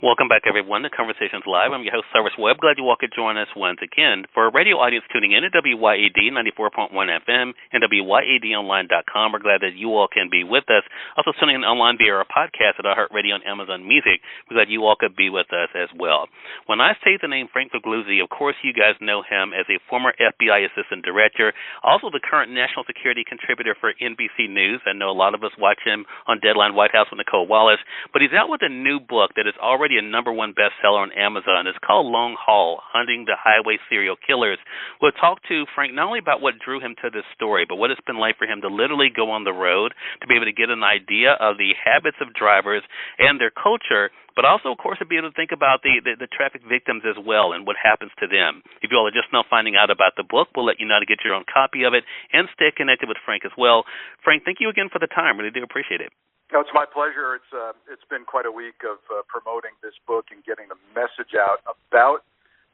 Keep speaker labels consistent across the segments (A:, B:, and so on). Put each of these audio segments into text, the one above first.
A: Welcome back, everyone, to Conversations Live. I'm your host, Cyrus Webb. Glad you all could join us once again. For a radio audience tuning in at WYAD 94.1 FM and WYADonline.com, we're glad that you all can be with us. Also tuning in online via our podcast at iHeartRadio and Amazon Music. We're glad you all could be with us as well. When I say the name Frank Figliuzzi, of course you guys know him as a former FBI Assistant Director, also the current National Security Contributor for NBC News. I know a lot of us watch him on Deadline White House with Nicole Wallace, but he's out with a new book that is already a #1 bestseller on Amazon. It's called Long Haul, Hunting the Highway Serial Killers. We'll talk to Frank not only about what drew him to this story, but what it's been like for him to literally go on the road, to be able to get an idea of the habits of drivers and their culture, but also, of course, to be able to think about the traffic victims as well and what happens to them. If you all are just now finding out about the book, we'll let you know to get your own copy of it and stay connected with Frank as well. Frank, thank you again for the time. Really do appreciate it.
B: No, it's my pleasure. It's been quite a week of promoting this book and getting the message out about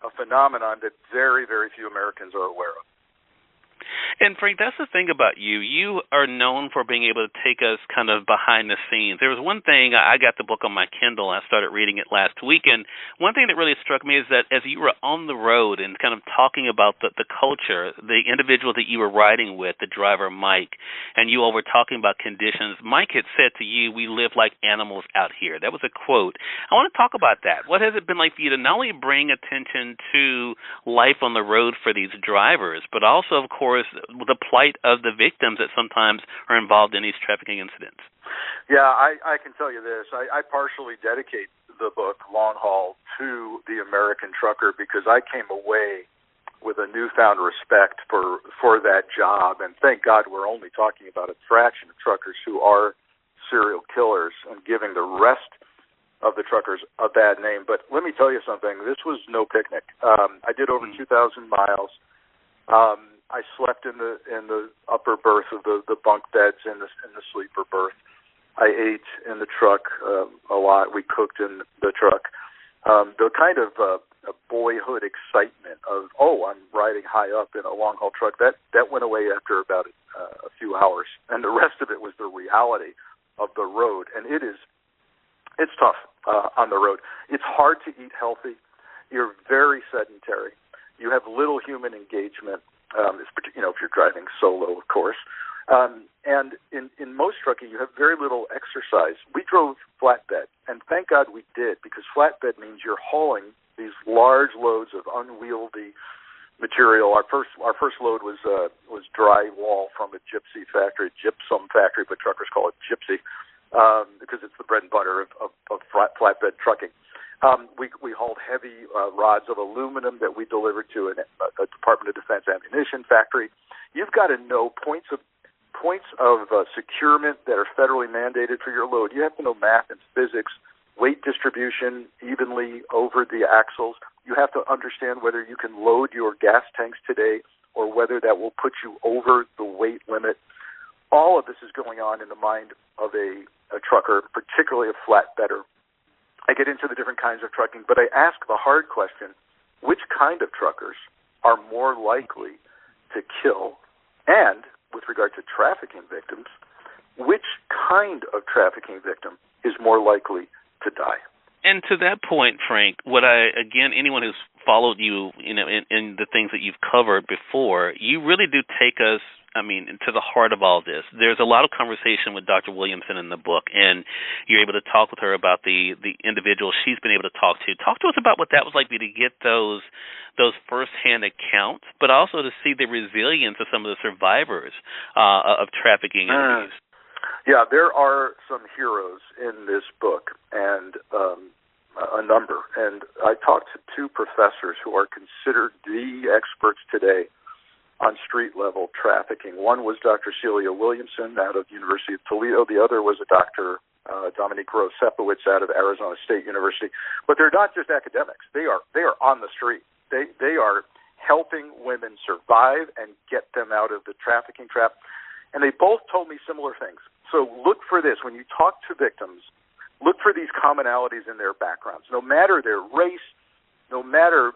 B: a phenomenon that very, very few Americans are aware of.
A: And, Frank, that's the thing about you. You are known for being able to take us kind of behind the scenes. There was one thing, I got the book on my Kindle, and I started reading it last week, and one thing that really struck me is that as you were on the road and kind of talking about the culture, the individual that you were riding with, the driver, Mike, and you all were talking about conditions, Mike had said to you, "We live like animals out here." That was a quote. I want to talk about that. What has it been like for you to not only bring attention to life on the road for these drivers, but also, of course, the plight of the victims that sometimes are involved in these trafficking incidents?
B: Yeah, I can tell you this. I partially dedicate the book, Long Haul, to the American trucker because I came away with a newfound respect for that job. And thank God we're only talking about a fraction of truckers who are serial killers and giving the rest of the truckers a bad name. But let me tell you something. This was no picnic. I did over 2,000 miles. I slept in the upper berth of the bunk beds in the sleeper berth. I ate in the truck a lot. We cooked in the truck. The kind of boyhood excitement of I'm riding high up in a long haul truck that went away after about a few hours, and the rest of it was the reality of the road. And it's tough on the road. It's hard to eat healthy. You're very sedentary. You have little human engagement. If you're driving solo, of course. And in most trucking, you have very little exercise. We drove flatbed, and thank God we did, because flatbed means you're hauling these large loads of unwieldy material. Our first load was drywall from a gypsum factory, but truckers call it gypsy because it's the bread and butter of flatbed trucking. We hauled heavy rods of aluminum that we delivered to a Department of Defense ammunition factory. You've got to know points of securement that are federally mandated for your load. You have to know math and physics, weight distribution evenly over the axles. You have to understand whether you can load your gas tanks today or whether that will put you over the weight limit. All of this is going on in the mind of a trucker, particularly a flatbedder. I get into the different kinds of trucking, but I ask the hard question, which kind of truckers are more likely to kill? And with regard to trafficking victims, which kind of trafficking victim is more likely to die?
A: And to that point, Frank, anyone who's followed you, in the things that you've covered before, you really do take us, to the heart of all this. There's a lot of conversation with Dr. Williamson in the book, and you're able to talk with her about the individuals she's been able to talk to. Talk to us about what that was like to get those firsthand accounts, but also to see the resilience of some of the survivors of trafficking and abuse.
B: Yeah, there are some heroes in this book, and a number. And I talked to two professors who are considered the experts today on street-level trafficking. One was Dr. Celia Williamson out of the University of Toledo. The other was a Dr. Dominique Rose-Sepowitz out of Arizona State University. But they're not just academics. They are on the street. They are helping women survive and get them out of the trafficking trap. And they both told me similar things. So look for this. When you talk to victims, look for these commonalities in their backgrounds. No matter their race, no matter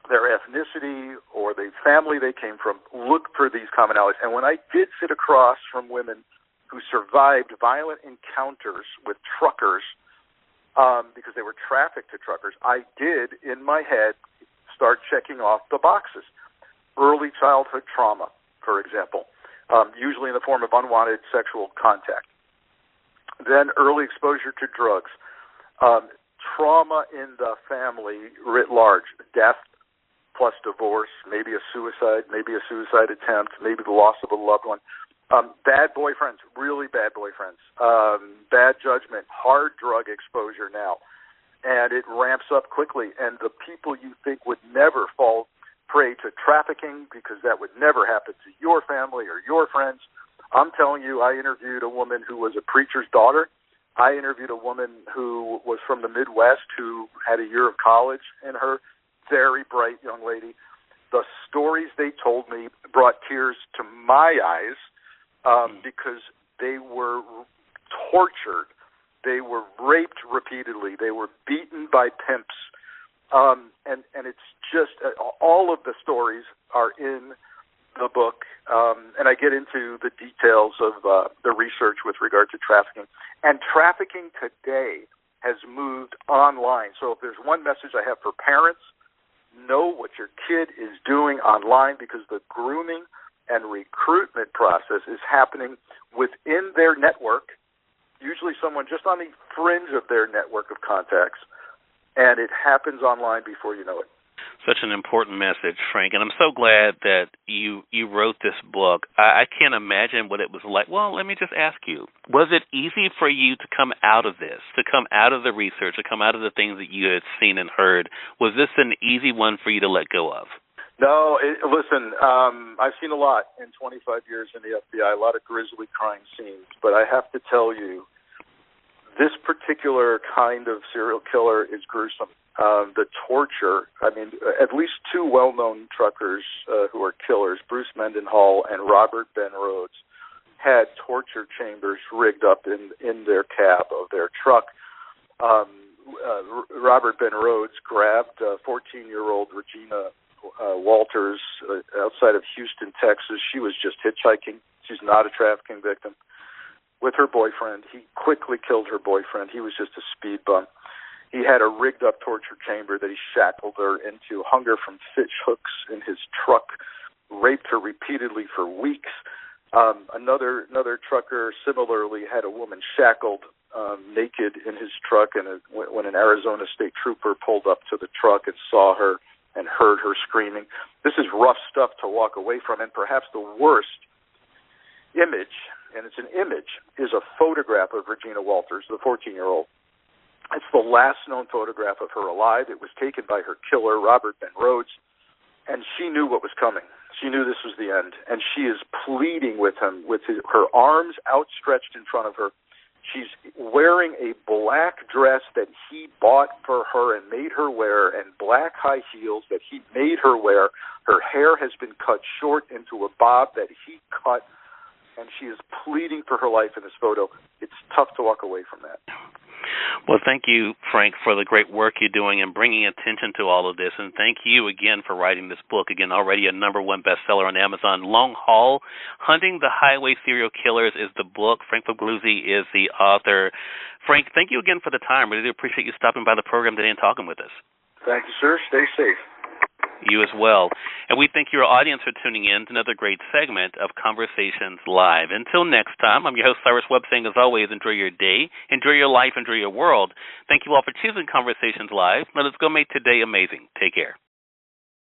B: their ethnicity or the family they came from, look for these commonalities. And when I did sit across from women who survived violent encounters with truckers because they were trafficked to truckers, I did, in my head, start checking off the boxes. Early childhood trauma, for example, usually in the form of unwanted sexual contact. Then early exposure to drugs. Trauma in the family writ large, death plus divorce, maybe a suicide attempt, maybe the loss of a loved one. Bad boyfriends, really bad boyfriends. Bad judgment, hard drug exposure now. And it ramps up quickly. And the people you think would never fall prey to trafficking because that would never happen to your family or your friends. I'm telling you, I interviewed a woman who was a preacher's daughter. I interviewed a woman who was from the Midwest who had a year of college in her, very bright young lady. The stories they told me brought tears to my eyes because they were tortured. They were raped repeatedly. They were beaten by pimps. And it's just all of the stories are in the book, and I get into the details of the research with regard to trafficking. And trafficking today has moved online. So if there's one message I have for parents, know what your kid is doing online, because the grooming and recruitment process is happening within their network, usually someone just on the fringe of their network of contacts, and it happens online before you know it.
A: Such an important message, Frank, and I'm so glad that you wrote this book. I can't imagine what it was like. Well, let me just ask you, was it easy for you to come out of this, to come out of the research, to come out of the things that you had seen and heard? Was this an easy one for you to let go of?
B: No, listen, I've seen a lot in 25 years in the FBI, a lot of grisly crime scenes, but I have to tell you, this particular kind of serial killer is gruesome. The torture, I mean, at least two well-known truckers who are killers, Bruce Mendenhall and Robert Ben Rhodes, had torture chambers rigged up in their cab of their truck. Robert Ben Rhodes grabbed 14-year-old Regina Walters outside of Houston, Texas. She was just hitchhiking. She's not a trafficking victim. With her boyfriend. He quickly killed her boyfriend. He was just a speed bump. He had a rigged-up torture chamber that he shackled her into, hung her from fish hooks in his truck, raped her repeatedly for weeks. Another trucker similarly had a woman shackled naked in his truck, and when an Arizona state trooper pulled up to the truck and saw her and heard her screaming. This is rough stuff to walk away from, and perhaps the worst image, and it's an image, is a photograph of Regina Walters, the 14-year-old. It's the last known photograph of her alive. It was taken by her killer, Robert Ben Rhodes, and she knew what was coming. She knew this was the end, and she is pleading with him with her arms outstretched in front of her. She's wearing a black dress that he bought for her and made her wear, and black high heels that he made her wear. Her hair has been cut short into a bob that he cut, and she is pleading for her life in this photo. It's tough to walk away from that.
A: Well, thank you, Frank, for the great work you're doing and bringing attention to all of this. And thank you again for writing this book. Again, already a #1 bestseller on Amazon. Long Haul, Hunting the Highway Serial Killers is the book. Frank Figliuzzi is the author. Frank, thank you again for the time. Really appreciate you stopping by the program today and talking with us.
B: Thank you, sir. Stay safe.
A: You as well. And we thank your audience for tuning in to another great segment of Conversations Live. Until next time, I'm your host, Cyrus Webb, saying, as always, enjoy your day, enjoy your life, enjoy your world. Thank you all for choosing Conversations Live. Let us go make today amazing. Take care.